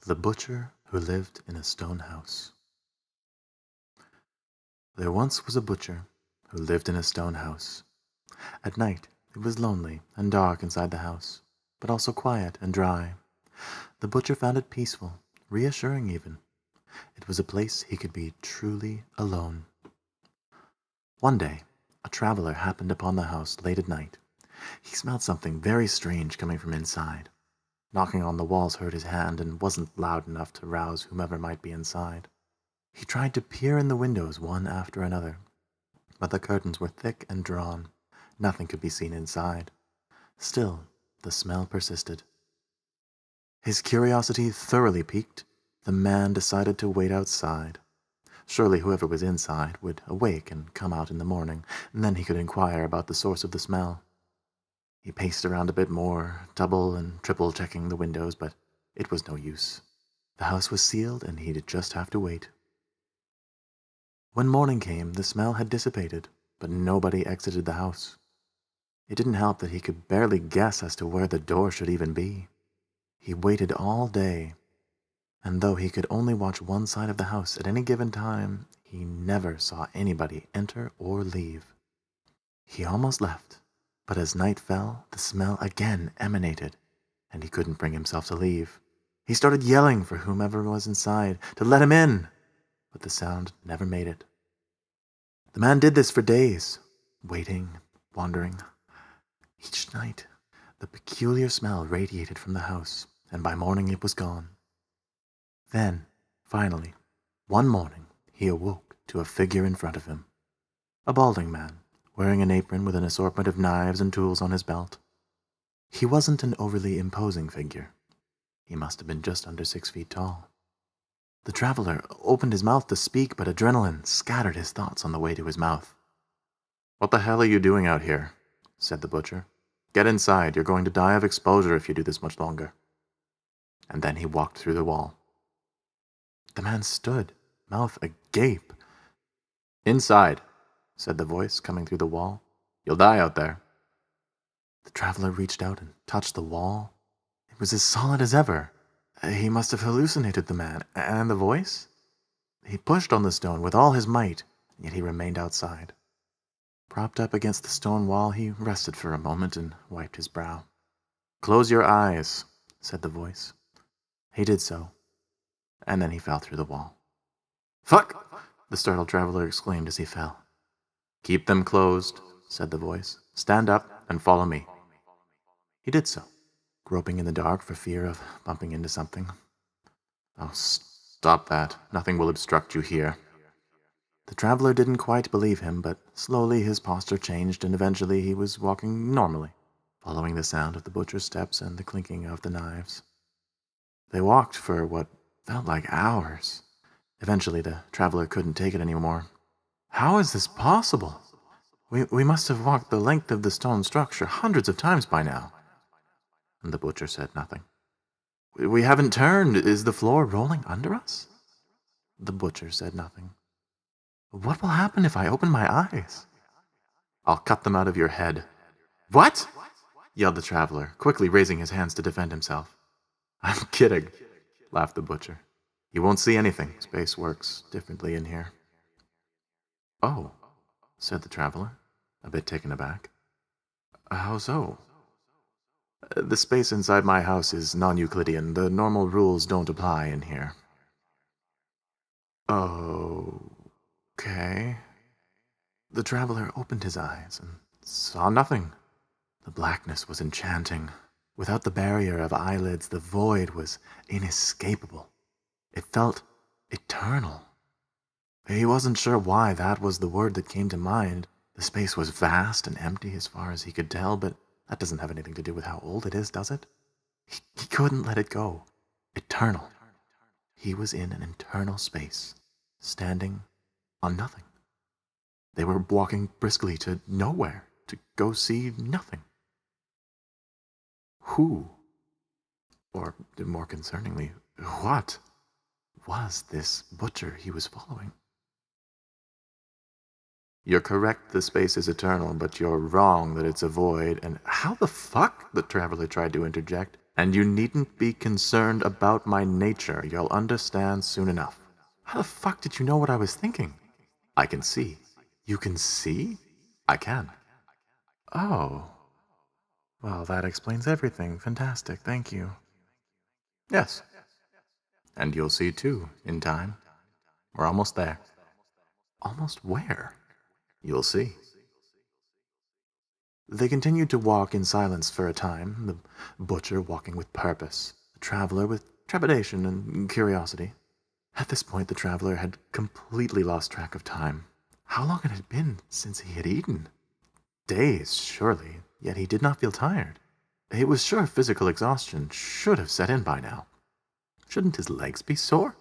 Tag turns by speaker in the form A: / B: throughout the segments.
A: The Butcher Who Lived in a Stone House. There once was a butcher who lived in a stone house. At night it was lonely and dark inside the house, but also quiet and dry. The butcher found it peaceful, reassuring even. It was a place he could be truly alone. One day, a traveler happened upon the house late at night. He smelled something very strange coming from inside. Knocking on the walls hurt his hand and wasn't loud enough to rouse whomever might be inside. He tried to peer in the windows one after another, but the curtains were thick and drawn. Nothing could be seen inside. Still, the smell persisted. His curiosity thoroughly piqued, the man decided to wait outside. Surely whoever was inside would awake and come out in the morning, and then he could inquire about the source of the smell. He paced around a bit more, double and triple checking the windows, but it was no use. The house was sealed, and he'd just have to wait. When morning came, the smell had dissipated, but nobody exited the house. It didn't help that he could barely guess as to where the door should even be. He waited all day, and though he could only watch one side of the house at any given time, he never saw anybody enter or leave. He almost left, but as night fell, the smell again emanated, and he couldn't bring himself to leave. He started yelling for whomever was inside to let him in, but the sound never made it. The man did this for days, waiting, wandering. Each night, the peculiar smell radiated from the house, and by morning it was gone. Then, finally, one morning, he awoke to a figure in front of him. A balding man, wearing an apron with an assortment of knives and tools on his belt. He wasn't an overly imposing figure. He must have been just under 6 feet tall. The traveler opened his mouth to speak, but adrenaline scattered his thoughts on the way to his mouth. "What the hell are you doing out here?" said the butcher. "Get inside. You're going to die of exposure if you do this much longer." And then he walked through the wall. The man stood, mouth agape. "Inside," said the voice coming through the wall. "You'll die out there." The traveler reached out and touched the wall. It was as solid as ever. He must have hallucinated the man. And the voice? He pushed on the stone with all his might, yet he remained outside. Propped up against the stone wall, he rested for a moment and wiped his brow. "Close your eyes," said the voice. He did so, and then he fell through the wall. "Fuck!" the startled traveler exclaimed as he fell. "Keep them closed," said the voice. "Stand up and follow me." He did so, groping in the dark for fear of bumping into something. "Oh, stop that. Nothing will obstruct you here." The traveler didn't quite believe him, but slowly his posture changed, and eventually he was walking normally, following the sound of the butcher's steps and the clinking of the knives. They walked for what felt like hours. Eventually the traveler couldn't take it anymore. "How is this possible? We must have walked the length of the stone structure hundreds of times by now." And the butcher said nothing. "We haven't turned. Is the floor rolling under us?" The butcher said nothing. "What will happen if I open my eyes?" "I'll cut them out of your head." "What?" yelled the traveler, quickly raising his hands to defend himself. "I'm kidding," laughed the butcher. "You won't see anything. Space works differently in here." "Oh," said the traveler, a bit taken aback. "How so?" "The space inside my house is non-Euclidean. The normal rules don't apply in here." "Okay." The traveler opened his eyes and saw nothing. The blackness was enchanting. Without the barrier of eyelids, the void was inescapable. It felt eternal. He wasn't sure why that was the word that came to mind. The space was vast and empty as far as he could tell, but that doesn't have anything to do with how old it is, does it? He couldn't let it go. Eternal. He was in an eternal space, standing on nothing. They were walking briskly to nowhere, to go see nothing. Who, or more concerningly, what was this butcher he was following? "You're correct, the space is eternal, but you're wrong that it's a void, and how the fuck," the traveler tried to interject, And you needn't be concerned about my nature. You'll understand soon enough. How the fuck did you know what I was thinking? I can see. You can see? I can. Oh. Well, that explains everything. Fantastic. Thank you. Yes. And you'll see too, in time. We're almost there. Almost where? You'll see. They continued to walk in silence for a time, the butcher walking with purpose, the traveler with trepidation and curiosity. At this point, the traveler had completely lost track of time. How long had it been since he had eaten? Days, surely, yet he did not feel tired. It was sure physical exhaustion should have set in by now. Shouldn't his legs be sore?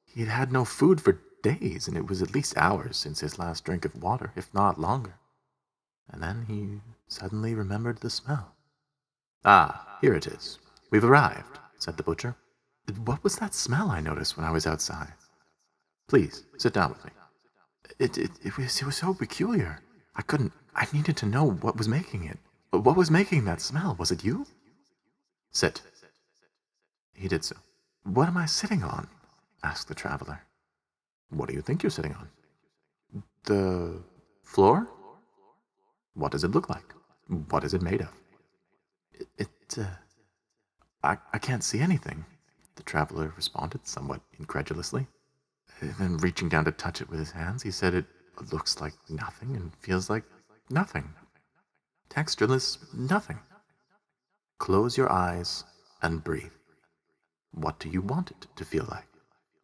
A: He had had no food for days, and it was at least hours since his last drink of water, if not longer. And then he suddenly remembered the smell. Ah, here it is. We've arrived, said the butcher. What was that smell I noticed when I was outside? Please, sit down with me. It was so peculiar. I needed to know what was making it. What was making that smell? Was it you? Sit. He did so. What am I sitting on? Asked the traveler. What do you think you're sitting on? The floor? What does it look like? What is it made of? I can't see anything, the traveler responded somewhat incredulously. Then reaching down to touch it with his hands, he said it looks like nothing and feels like nothing. Textureless nothing. Close your eyes and breathe. What do you want it to feel like?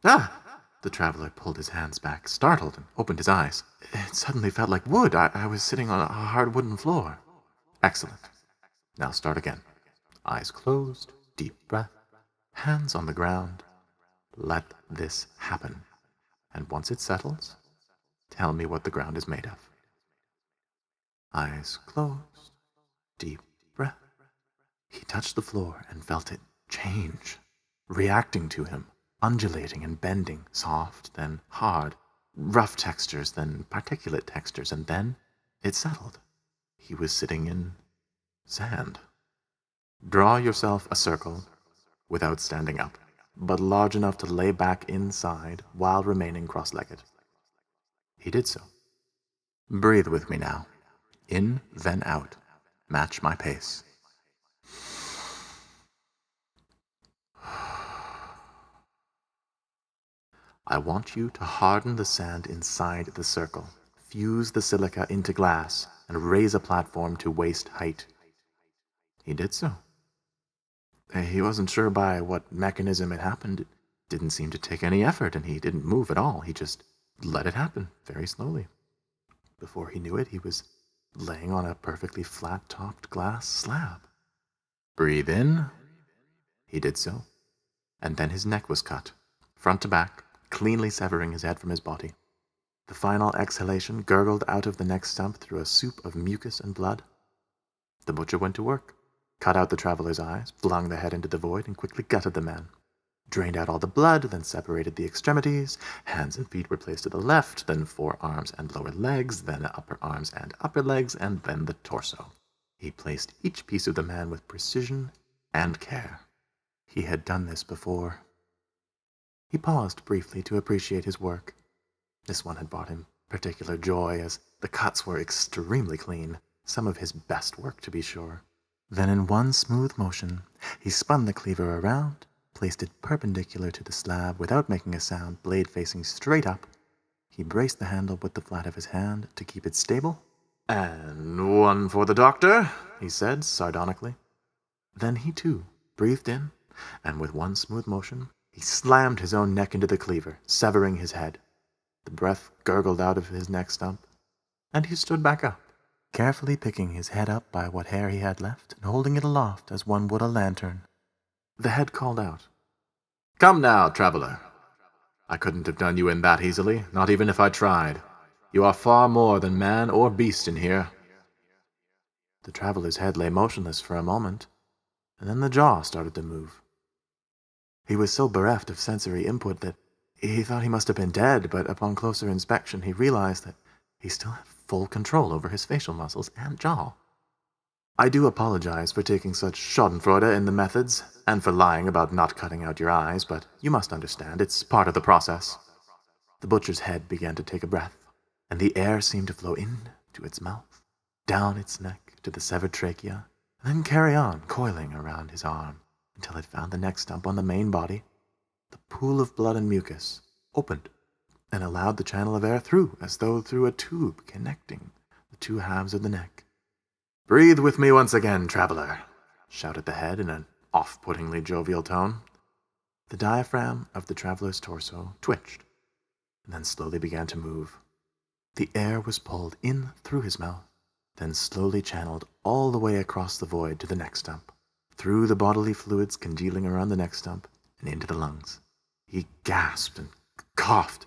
A: Ah! The traveler pulled his hands back, startled, and opened his eyes. It suddenly felt like wood. I was sitting on a hard wooden floor. Excellent. Now start again. Eyes closed, deep breath, hands on the ground. Let this happen. And once it settles, tell me what the ground is made of. Eyes closed, deep breath. He touched the floor and felt it change, reacting to him, undulating and bending, soft, then hard, rough textures, then particulate textures, and then it settled. He was sitting in sand. Draw yourself a circle without standing up, but large enough to lay back inside while remaining cross-legged. He did so. Breathe with me now. In, then out. Match my pace. I want you to harden the sand inside the circle, fuse the silica into glass, and raise a platform to waist height. He did so. He wasn't sure by what mechanism it happened. It didn't seem to take any effort, and he didn't move at all. He just let it happen very slowly. Before he knew it, he was laying on a perfectly flat-topped glass slab. Breathe in. He did so. And then his neck was cut, front to back, cleanly severing his head from his body. The final exhalation gurgled out of the neck stump through a soup of mucus and blood. The butcher went to work, cut out the traveler's eyes, flung the head into the void, and quickly gutted the man. Drained out all the blood, then separated the extremities. Hands and feet were placed to the left, then forearms and lower legs, then upper arms and upper legs, and then the torso. He placed each piece of the man with precision and care. He had done this before. He paused briefly to appreciate his work. This one had brought him particular joy, as the cuts were extremely clean, some of his best work to be sure. Then in one smooth motion, he spun the cleaver around, placed it perpendicular to the slab without making a sound, blade facing straight up. He braced the handle with the flat of his hand to keep it stable. "And one for the doctor," he said sardonically. Then he too breathed in, and with one smooth motion, he slammed his own neck into the cleaver, severing his head. The breath gurgled out of his neck stump, and he stood back up, carefully picking his head up by what hair he had left and holding it aloft as one would a lantern. The head called out, "Come now, traveler. I couldn't have done you in that easily, not even if I tried. You are far more than man or beast in here." The traveler's head lay motionless for a moment, and then the jaw started to move. He was so bereft of sensory input that he thought he must have been dead, but upon closer inspection he realized that he still had full control over his facial muscles and jaw. I do apologize for taking such schadenfreude in the methods, and for lying about not cutting out your eyes, but you must understand, it's part of the process." The butcher's head began to take a breath, and the air seemed to flow in to its mouth, down its neck to the severed trachea, and then carry on, coiling around his arm, until it found the neck stump on the main body. The pool of blood and mucus opened and allowed the channel of air through, as though through a tube connecting the two halves of the neck. "Breathe with me once again, traveler," shouted the head in an off-puttingly jovial tone. The diaphragm of the traveler's torso twitched, and then slowly began to move. The air was pulled in through his mouth, then slowly channeled all the way across the void to the neck stump, through the bodily fluids congealing around the neck stump, and into the lungs. He gasped and coughed.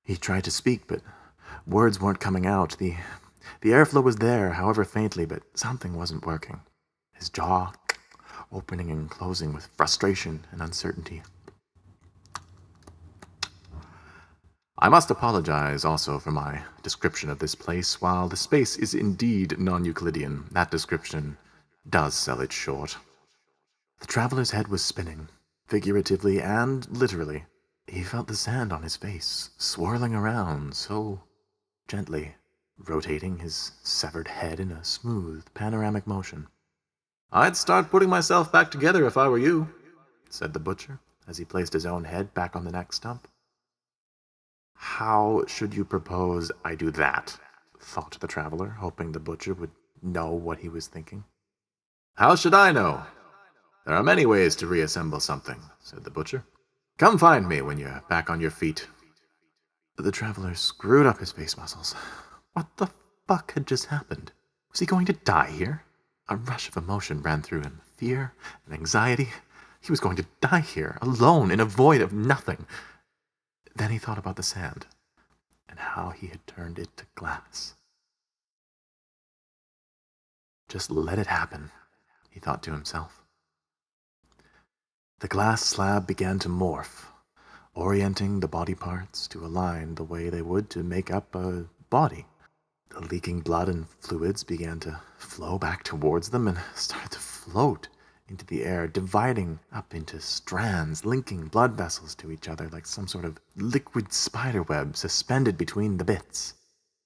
A: He tried to speak, but words weren't coming out. The airflow was there, however faintly, but something wasn't working. His jaw opening and closing with frustration and uncertainty. I must apologize also for my description of this place. While the space is indeed non-Euclidean, that description does sell it short. The traveler's head was spinning, figuratively and literally. He felt the sand on his face, swirling around so gently, rotating his severed head in a smooth, panoramic motion. "I'd start putting myself back together if I were you," said the butcher, as he placed his own head back on the neck stump. "How should you propose I do that?" thought the traveler, hoping the butcher would know what he was thinking. "How should I know? There are many ways to reassemble something," said the butcher. "Come find me when you're back on your feet." The traveler screwed up his face muscles. What the fuck had just happened? Was he going to die here? A rush of emotion ran through him. Fear and anxiety. He was going to die here, alone, in a void of nothing. Then he thought about the sand, and how he had turned it to glass. Just let it happen, he thought to himself. The glass slab began to morph, orienting the body parts to align the way they would to make up a body. The leaking blood and fluids began to flow back towards them and started to float into the air, dividing up into strands, linking blood vessels to each other like some sort of liquid spiderweb suspended between the bits.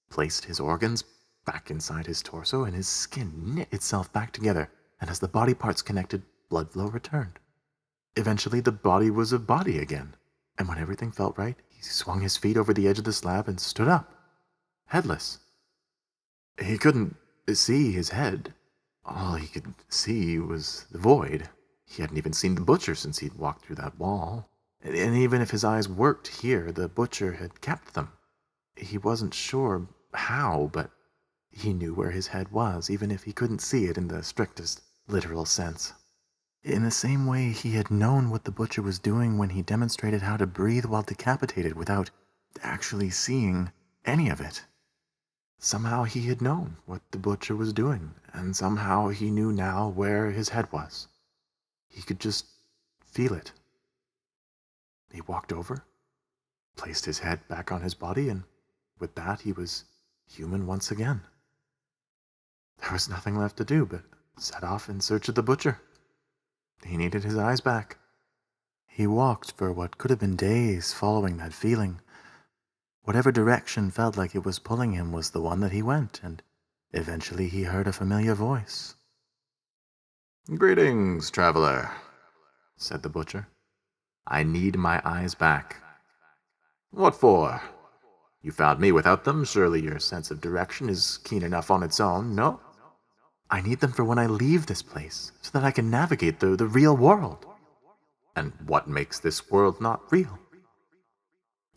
A: Placed his organs back inside his torso, and his skin knit itself back together, and as the body parts connected, blood flow returned. Eventually, the body was a body again, and when everything felt right, he swung his feet over the edge of the slab and stood up, headless. He couldn't see his head. All he could see was the void. He hadn't even seen the butcher since he'd walked through that wall. And even if his eyes worked here, the butcher had kept them. He wasn't sure how, but he knew where his head was, even if he couldn't see it in the strictest literal sense. In the same way he had known what the butcher was doing when he demonstrated how to breathe while decapitated without actually seeing any of it. Somehow he had known what the butcher was doing, and somehow he knew now where his head was. He could just feel it. He walked over, placed his head back on his body, and with that he was human once again. There was nothing left to do but set off in search of the butcher. He needed his eyes back. He walked for what could have been days following that feeling. Whatever direction felt like it was pulling him was the one that he went, and eventually he heard a familiar voice. "Greetings, traveler," said the butcher. "I need my eyes back." "What for? You found me without them. Surely your sense of direction is keen enough on its own, no?" "I need them for when I leave this place, so that I can navigate the real world." "And what makes this world not real?"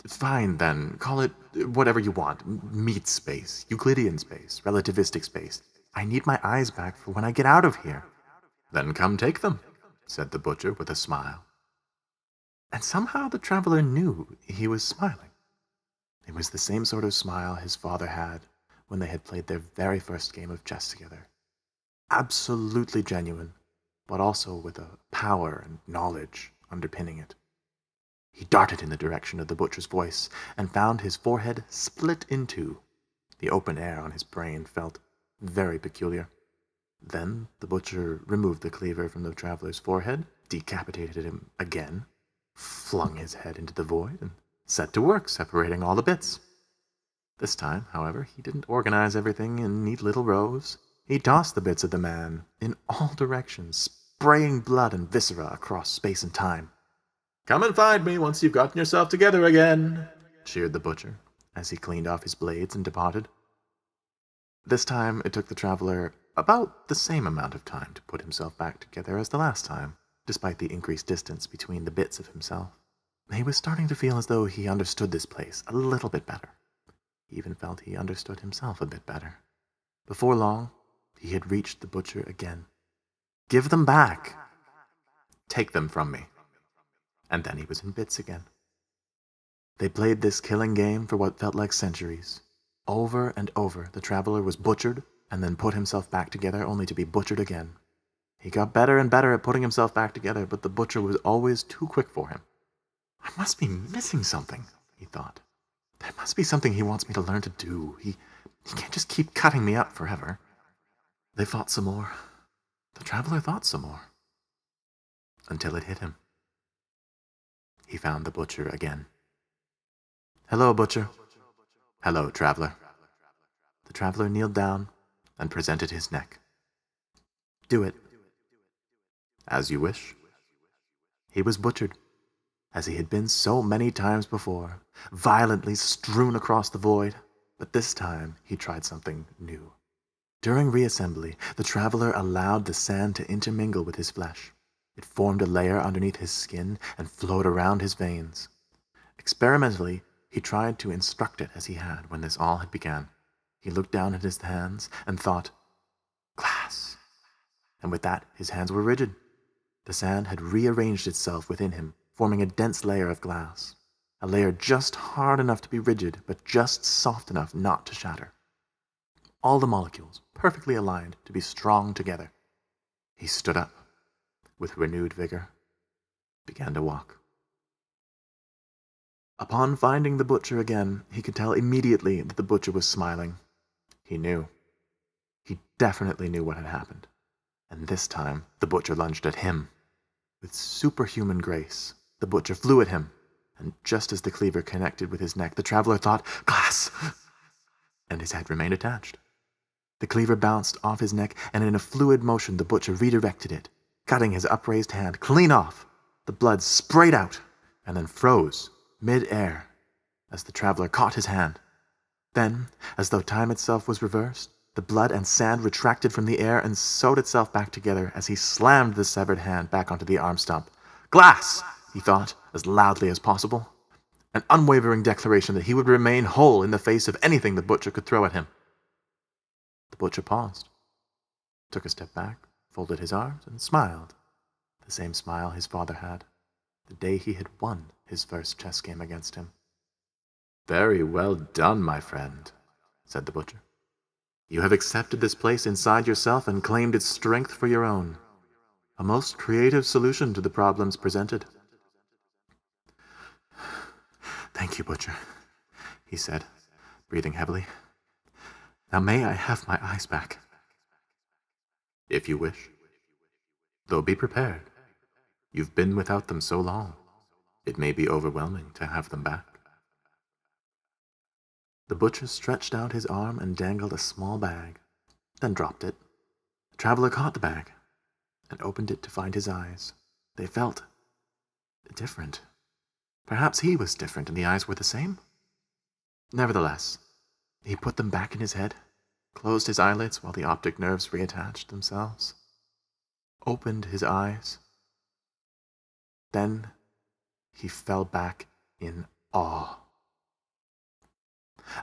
A: "Fine, then. Call it whatever you want. Meat space, Euclidean space, relativistic space. I need my eyes back for when I get out of here." "Then come take them," said the butcher with a smile. And somehow the traveler knew he was smiling. It was the same sort of smile his father had when they had played their very first game of chess together. Absolutely genuine, but also with a power and knowledge underpinning it. He darted in the direction of the butcher's voice and found his forehead split in two. The open air on his brain felt very peculiar. Then the butcher removed the cleaver from the traveler's forehead, decapitated him again, flung his head into the void, and set to work separating all the bits. This time, however, he didn't organize everything in neat little rows. He tossed the bits of the man in all directions, spraying blood and viscera across space and time. "Come and find me once you've gotten yourself together again," cheered the butcher, as he cleaned off his blades and departed. This time it took the traveler about the same amount of time to put himself back together as the last time, despite the increased distance between the bits of himself. He was starting to feel as though he understood this place a little bit better. He even felt he understood himself a bit better. Before long, he had reached the butcher again. "Give them back!" "Take them from me." And then he was in bits again. They played this killing game for what felt like centuries. Over and over, the traveler was butchered and then put himself back together only to be butchered again. He got better and better at putting himself back together, but the butcher was always too quick for him. "I must be missing something," he thought. "There must be something he wants me to learn to do. He can't just keep cutting me up forever." They fought some more. The traveler thought some more. Until it hit him. He found the butcher again. "Hello, butcher." "Hello, traveler." The traveler kneeled down and presented his neck. "Do it." "As you wish." He was butchered, as he had been so many times before, violently strewn across the void, but this time he tried something new. During reassembly, the traveler allowed the sand to intermingle with his flesh. It formed a layer underneath his skin and flowed around his veins. Experimentally, he tried to instruct it as he had when this all had begun. He looked down at his hands and thought, "Glass." And with that, his hands were rigid. The sand had rearranged itself within him, forming a dense layer of glass. A layer just hard enough to be rigid, but just soft enough not to shatter. All the molecules perfectly aligned to be strong together. He stood up, with renewed vigor, began to walk. Upon finding the butcher again, he could tell immediately that the butcher was smiling. He knew. He definitely knew what had happened. And this time, the butcher lunged at him. With superhuman grace, the butcher flew at him, and just as the cleaver connected with his neck, the traveler thought, "Glass!" and his head remained attached. The cleaver bounced off his neck, and in a fluid motion the butcher redirected it, cutting his upraised hand clean off. The blood sprayed out, and then froze mid-air as the traveler caught his hand. Then, as though time itself was reversed, the blood and sand retracted from the air and sewed itself back together as he slammed the severed hand back onto the arm stump. "Glass!" he thought, as loudly as possible. An unwavering declaration that he would remain whole in the face of anything the butcher could throw at him. The butcher paused, took a step back, folded his arms, and smiled. The same smile his father had, the day he had won his first chess game against him. "Very well done, my friend," said the butcher. "You have accepted this place inside yourself and claimed its strength for your own. A most creative solution to the problems presented." "Thank you, butcher," he said, breathing heavily. "Now may I have my eyes back?" "If you wish. Though be prepared. You've been without them so long. It may be overwhelming to have them back." The butcher stretched out his arm and dangled a small bag, then dropped it. The traveler caught the bag and opened it to find his eyes. They felt different. Perhaps he was different and the eyes were the same? Nevertheless, he put them back in his head, closed his eyelids while the optic nerves reattached themselves, opened his eyes. Then he fell back in awe.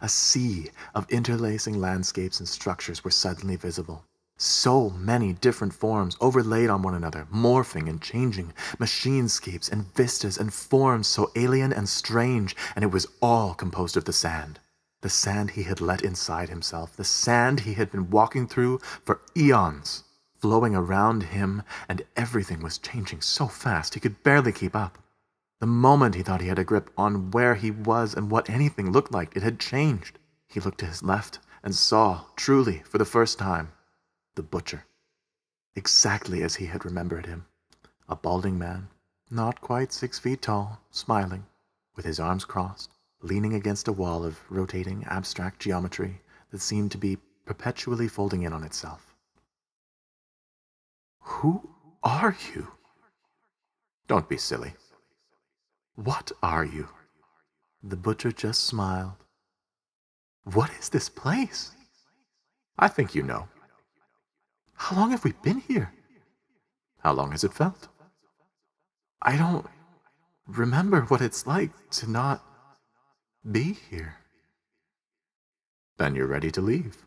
A: A sea of interlacing landscapes and structures were suddenly visible. So many different forms overlaid on one another, morphing and changing, machinescapes and vistas and forms so alien and strange, and it was all composed of the sand he had let inside himself, the sand he had been walking through for eons, flowing around him, and everything was changing so fast he could barely keep up. The moment he thought he had a grip on where he was and what anything looked like, it had changed. He looked to his left and saw, truly, for the first time, the butcher, exactly as he had remembered him. A balding man, not quite 6 feet tall, smiling, with his arms crossed, leaning against a wall of rotating abstract geometry that seemed to be perpetually folding in on itself. "Who are you?" "Don't be silly." "What are you?" The butcher just smiled. "What is this place?" "I think you know." "How long have we been here?" "How long has it felt?" "I don't remember what it's like to not be here." "Then you're ready to leave."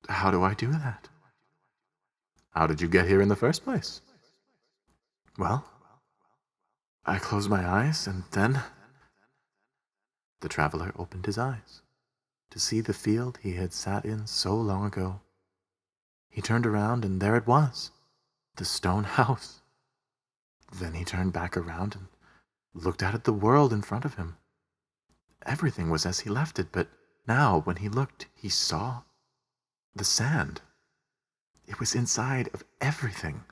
A: "How do I do that?" "How did you get here in the first place?" "Well, I closed my eyes, and then—" The traveler opened his eyes to see the field he had sat in so long ago. He turned around, and there it was, the stone house. Then he turned back around and looked out at the world in front of him. Everything was as he left it, but now, when he looked, he saw the sand. It was inside of everything,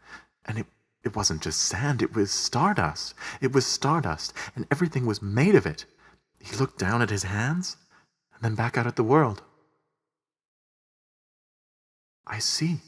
A: and it wasn't just sand, it was stardust. It was stardust, and everything was made of it. He looked down at his hands, and then back out at the world. "I see,"